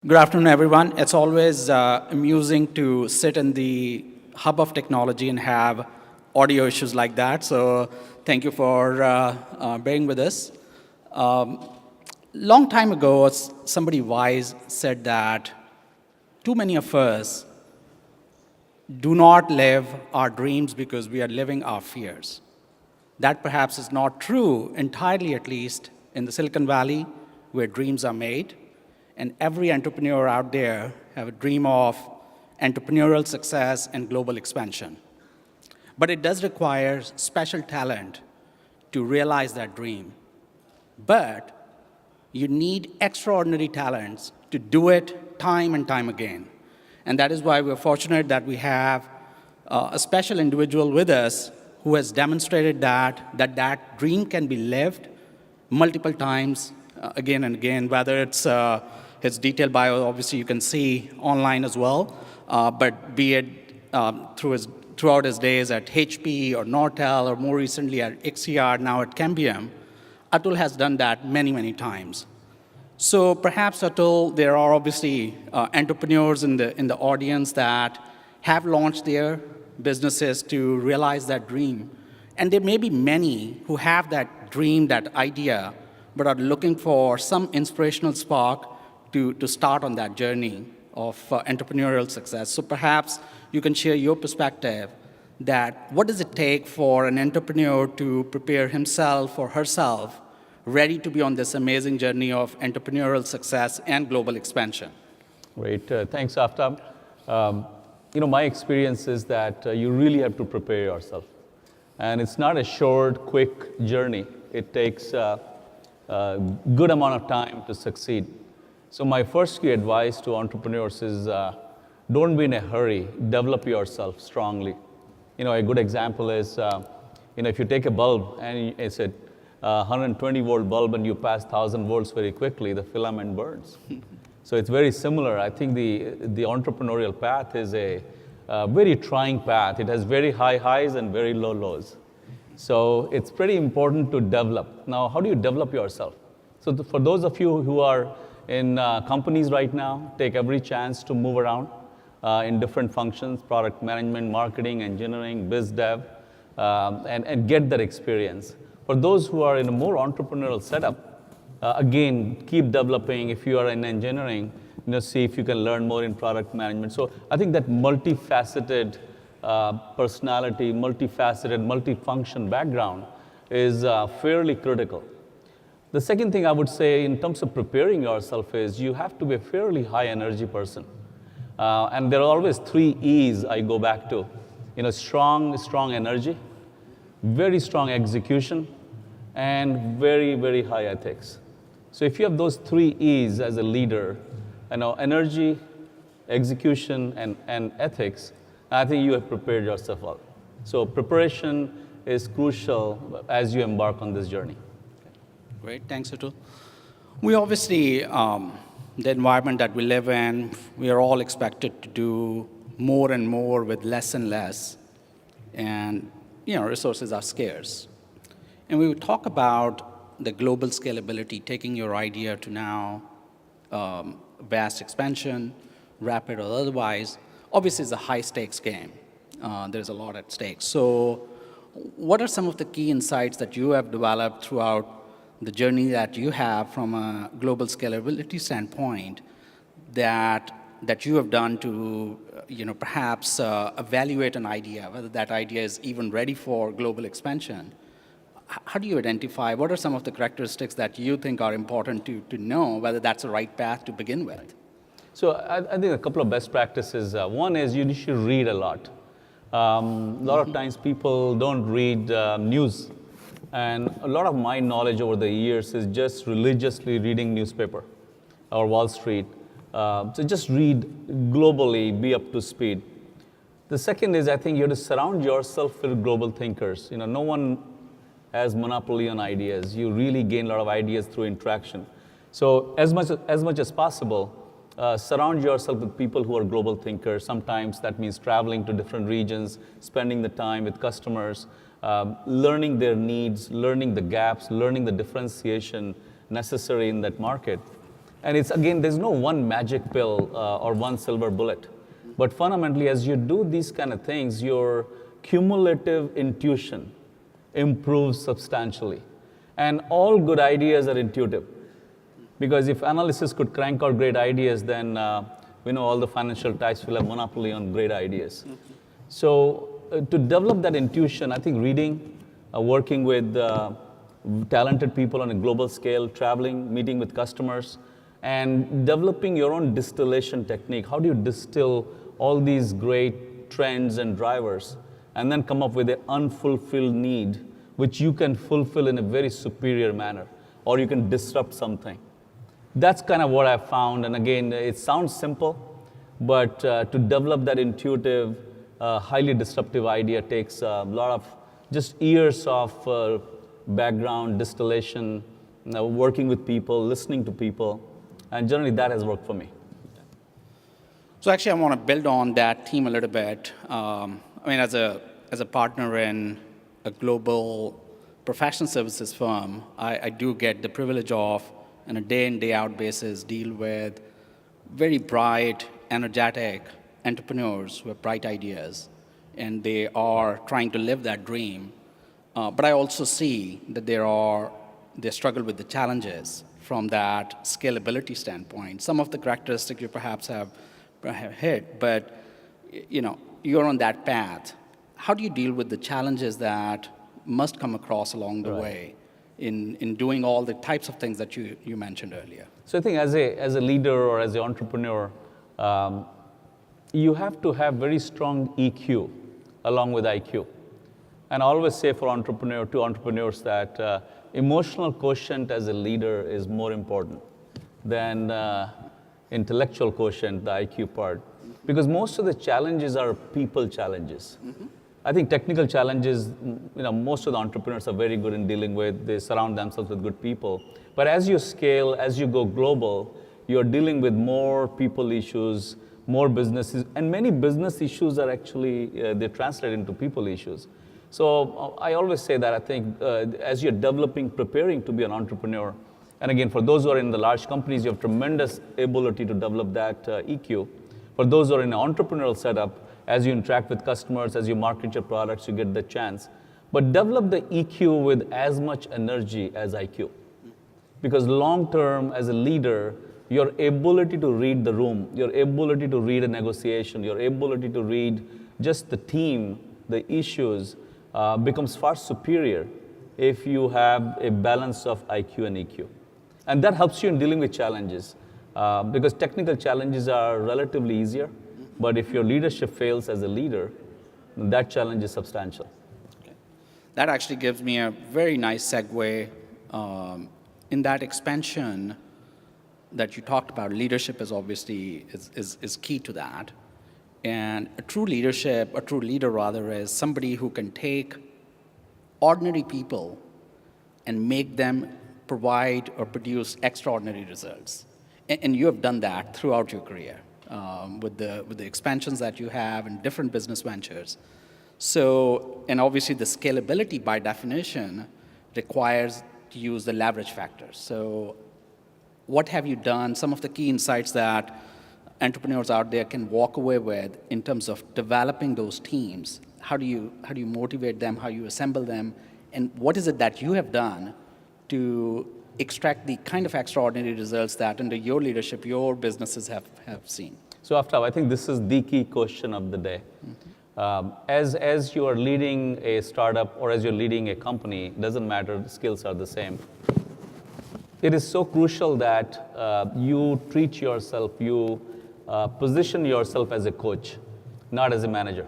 Good afternoon, everyone. It's always amusing to sit in the hub of technology and have audio issues like that. So thank you for bearing with us. Long time ago, somebody wise said that too many of us do not live our dreams because we are living our fears. That perhaps is not true entirely, at least in the Silicon Valley, where dreams are made. And every entrepreneur out there have a dream of entrepreneurial success and global expansion. But it does require special talent to realize that dream. But you need extraordinary talents to do it time and time again. And that is why we're fortunate that we have a special individual with us who has demonstrated that dream can be lived multiple times, again and again, whether it's his detailed bio, obviously you can see online as well, but be it throughout his days at HP or Nortel or more recently at XCR, now at Cambian, Atul has done that many, many times. So perhaps, Atul, there are obviously entrepreneurs in the audience that have launched their businesses to realize that dream. And there may be many who have that dream, that idea, but are looking for some inspirational spark to start on that journey of entrepreneurial success. So perhaps you can share your perspective that what does it take for an entrepreneur to prepare himself or herself ready to be on this amazing journey of entrepreneurial success and global expansion? Great. Thanks, Aftab. My experience is that you really have to prepare yourself. And it's not a short, quick journey. It takes a good amount of time to succeed. So my first key advice to entrepreneurs is don't be in a hurry. Develop yourself strongly. A good example is, if you take a bulb and it's a 120-volt bulb and you pass 1,000 volts very quickly, the filament burns. So it's very similar. I think the entrepreneurial path is a very trying path. It has very high highs and very low lows. So it's pretty important to develop. Now, how do you develop yourself? So for those of you who are in companies right now, take every chance to move around in different functions, product management, marketing, engineering, biz dev, and get that experience. For those who are in a more entrepreneurial setup, again, keep developing. If you are in engineering, see if you can learn more in product management. So I think that multifaceted personality, multifaceted, multifunction background is fairly critical. The second thing I would say in terms of preparing yourself is you have to be a fairly high energy person. And there are always 3 E's I go back to. Strong energy, very strong execution, and very, very high ethics. So if you have those 3 E's as a leader, energy, execution, and ethics, I think you have prepared yourself well. So preparation is crucial as you embark on this journey. Great, thanks, Atul. We obviously, the environment that we live in, we are all expected to do more and more with less and less. And, resources are scarce. And we would talk about the global scalability, taking your idea to now vast expansion, rapid or otherwise. Obviously, it's a high-stakes game. There's a lot at stake. So what are some of the key insights that you have developed throughout the journey that you have from a global scalability standpoint that you have done to perhaps evaluate an idea, whether that idea is even ready for global expansion? How do you identify, what are some of the characteristics that you think are important to know whether that's the right path to begin with? So I think a couple of best practices. One is you should read a lot. A lot of times people don't read news. And a lot of my knowledge over the years is just religiously reading newspaper or Wall Street. So just read globally, be up to speed. The second is I think you have to surround yourself with global thinkers. No one has monopoly on ideas. You really gain a lot of ideas through interaction. So as much as possible, surround yourself with people who are global thinkers. Sometimes that means traveling to different regions, spending the time with customers, learning their needs, learning the gaps, learning the differentiation necessary in that market. And it's, again, there's no one magic pill or one silver bullet. But fundamentally, as you do these kind of things, your cumulative intuition improves substantially. And all good ideas are intuitive. Because if analysis could crank out great ideas, then we know all the financial types will have monopoly on great ideas. So to develop that intuition, I think reading, working with talented people on a global scale, traveling, meeting with customers, and developing your own distillation technique. How do you distill all these great trends and drivers and then come up with an unfulfilled need which you can fulfill in a very superior manner, or you can disrupt something? That's kind of what I found. And again, it sounds simple, but to develop that intuitive, highly disruptive idea takes a lot of just years of background, distillation, working with people, listening to people. And generally, that has worked for me. So actually, I want to build on that theme a little bit. I mean, as a partner in a global professional services firm, I do get the privilege of, on a day in, day out basis, deal with very bright, energetic entrepreneurs who have bright ideas, and they are trying to live that dream. But I also see that they struggle with the challenges from that scalability standpoint. Some of the characteristics you perhaps have hit, but you're on that path. How do you deal with the challenges that must come across along the way in doing all the types of things that you mentioned earlier? So I think as a leader or as an entrepreneur, you have to have very strong EQ along with IQ. And I always say to entrepreneurs that emotional quotient as a leader is more important than intellectual quotient, the IQ part. Because most of the challenges are people challenges. I think technical challenges, most of the entrepreneurs are very good in dealing with. They surround themselves with good people. But as you scale, as you go global, you're dealing with more people issues, more businesses, and many business issues are actually, they translate into people issues. So I always say that I think as you're developing, preparing to be an entrepreneur, and again, for those who are in the large companies, you have tremendous ability to develop that EQ. For those who are in an entrepreneurial setup, as you interact with customers, as you market your products, you get the chance. But develop the EQ with as much energy as IQ. Because long term, as a leader, your ability to read the room, your ability to read a negotiation, your ability to read just the team, the issues, becomes far superior if you have a balance of IQ and EQ. And that helps you in dealing with challenges. Because technical challenges are relatively easier, but if your leadership fails as a leader, that challenge is substantial. Okay. That actually gives me a very nice segue in that expansion that you talked about. Leadership is obviously is key to that. And a true leader rather, is somebody who can take ordinary people and make them provide or produce extraordinary results. And you have done that throughout your career with the expansions that you have and different business ventures. So, and obviously the scalability by definition requires to use the leverage factor. So what have you done, some of the key insights that entrepreneurs out there can walk away with in terms of developing those teams? How do you motivate them? How do you assemble them? And what is it that you have done to extract the kind of extraordinary results that under your leadership, your businesses have seen? So Aftab, I think this is the key question of the day. As you are leading a startup or as you're leading a company, doesn't matter, the skills are the same. It is so crucial that you treat yourself, you position yourself as a coach, not as a manager.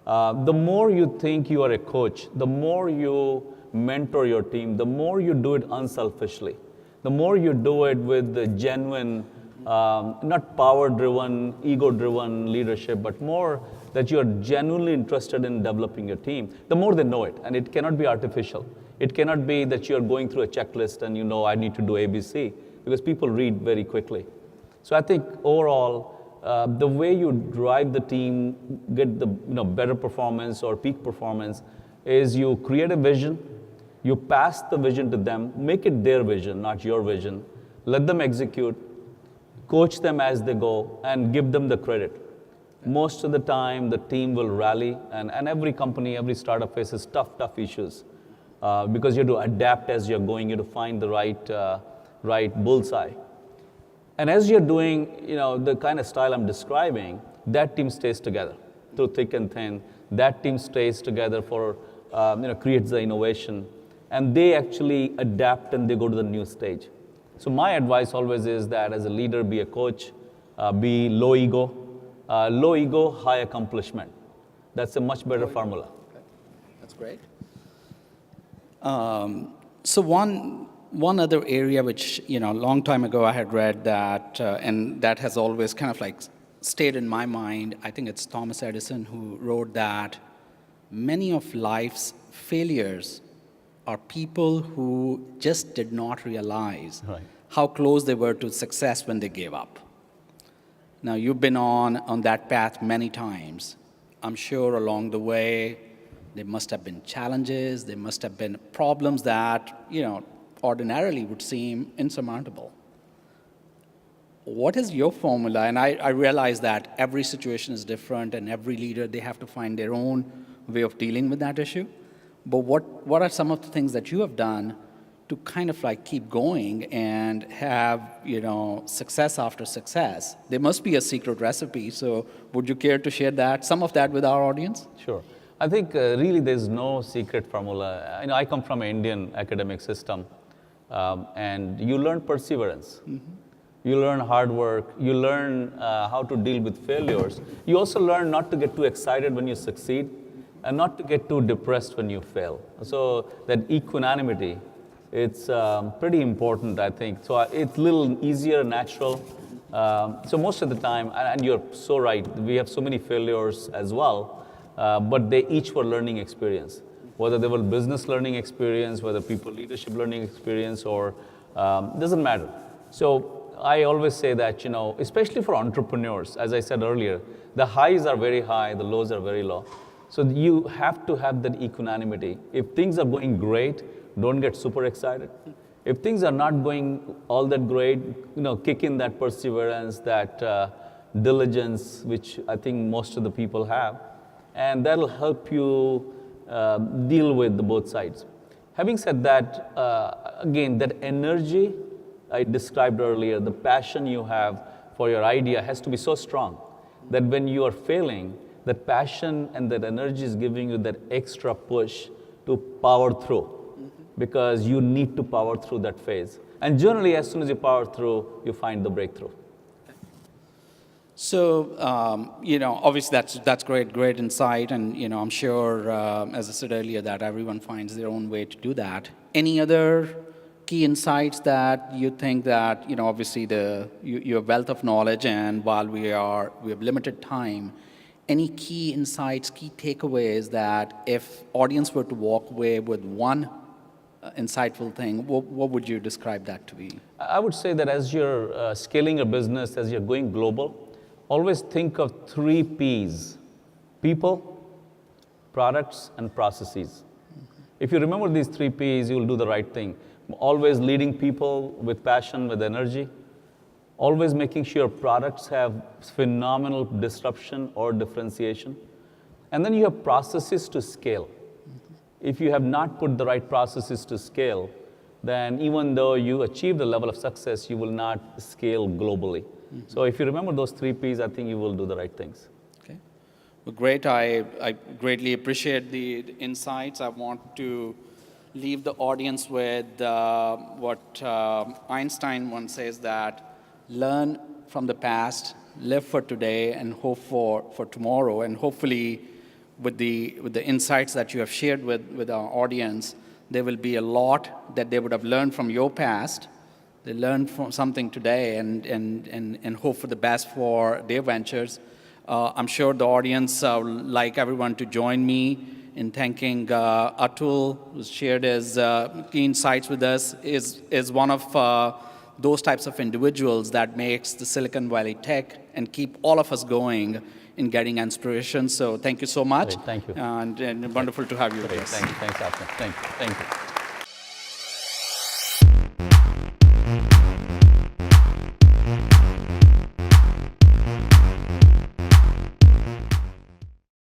The more you think you are a coach, the more you mentor your team, the more you do it unselfishly, the more you do it with the genuine, not power-driven, ego-driven leadership, but more that you are genuinely interested in developing your team, the more they know it. And it cannot be artificial. It cannot be that you are going through a checklist and I need to do ABC, because people read very quickly. So I think overall, the way you drive the team, get the better performance or peak performance, is you create a vision, you pass the vision to them, make it their vision, not your vision, let them execute, coach them as they go, and give them the credit. Most of the time, the team will rally, and every company, every startup faces tough issues because you have to adapt as you're going, you have to find the right bullseye. And as you're doing, the kind of style I'm describing, that team stays together through thick and thin. That team stays together for, creates the innovation, and they actually adapt and they go to the new stage. So my advice always is that as a leader, be a coach, be low ego, high accomplishment. That's a much better formula. Okay. That's great. So one other area which, a long time ago I had read that, and that has always kind of like stayed in my mind, I think it's Thomas Edison who wrote that many of life's failures are people who just did not realize how close they were to success when they gave up. Now, you've been on that path many times. I'm sure along the way, there must have been challenges, there must have been problems that, ordinarily would seem insurmountable. What is your formula? And I realize that every situation is different and every leader, they have to find their own way of dealing with that issue. But what are some of the things that you have done to kind of like keep going and have, success after success? There must be a secret recipe. So would you care to share some of that with our audience? Sure. I think really there's no secret formula. I come from an Indian academic system, and you learn perseverance. Mm-hmm. You learn hard work. You learn how to deal with failures. You also learn not to get too excited when you succeed and not to get too depressed when you fail. So that equanimity, it's pretty important, I think. So it's a little easier, natural. So most of the time, and you're so right, we have so many failures as well, but they each were learning experience. Whether they were business learning experience, whether people leadership learning experience, or doesn't matter. So I always say that, especially for entrepreneurs, as I said earlier, the highs are very high, the lows are very low. So you have to have that equanimity. If things are going great, don't get super excited. If things are not going all that great, kick in that perseverance, that diligence, which I think most of the people have, and that'll help you deal with the both sides. Having said that, again, that energy I described earlier, the passion you have for your idea has to be so strong that when you are failing, that passion and that energy is giving you that extra push to power through, because you need to power through that phase. And generally, as soon as you power through, you find the breakthrough. So, obviously that's great insight, and I'm sure, as I said earlier, that everyone finds their own way to do that. Any other key insights that you think that, obviously your wealth of knowledge, and while we have limited time, any key insights, key takeaways that if audience were to walk away with one insightful thing, what would you describe that to be? I would say that as you're scaling your business, as you're going global, always think of 3 Ps: people, products, and processes. If you remember these 3 Ps, you'll do the right thing. Always leading people with passion, with energy. Always making sure products have phenomenal disruption or differentiation. And then you have processes to scale. If you have not put the right processes to scale, then even though you achieve the level of success, you will not scale globally. So if you remember those 3 Ps, I think you will do the right things. Okay. Well, great. I greatly appreciate the insights. I want to leave the audience with what Einstein once says, that learn from the past, live for today, and hope for tomorrow. And hopefully, with the insights that you have shared with our audience, there will be a lot that they would have learned from your past. They learned from something today, and hope for the best for their ventures. I'm sure the audience would like everyone to join me in thanking Atul, who shared his key insights with us, is one of those types of individuals that makes the Silicon Valley tech and keep all of us going in getting inspiration. So thank you so much. Great, thank you. And wonderful to have you with Great, us. thank you. Thanks, Aftab. Thank you. Thank you.